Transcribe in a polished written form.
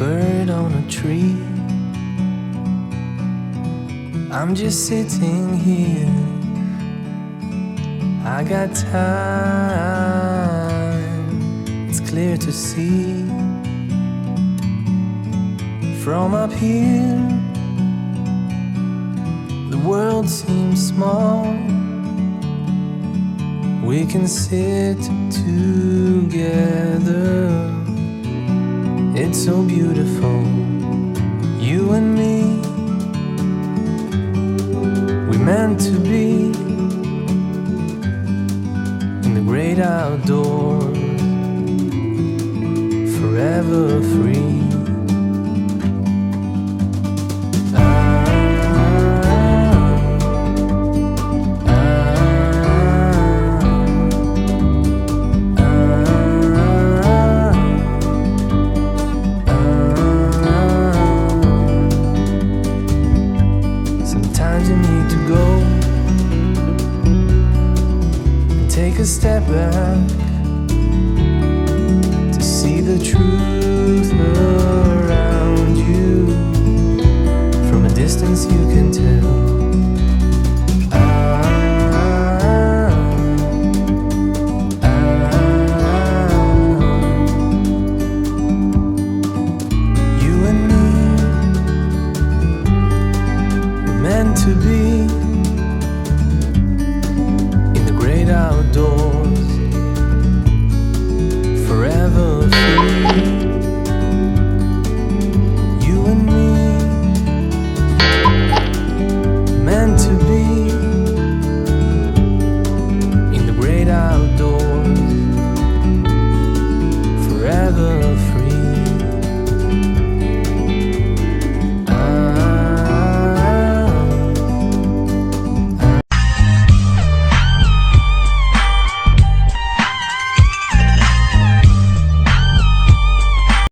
bird on a tree. I'm just sitting here, I got time, it's clear to see. From up here, the world seems small. We can sit together, it's so beautiful, you and me. We meant to be in the great outdoors, forever free. A step back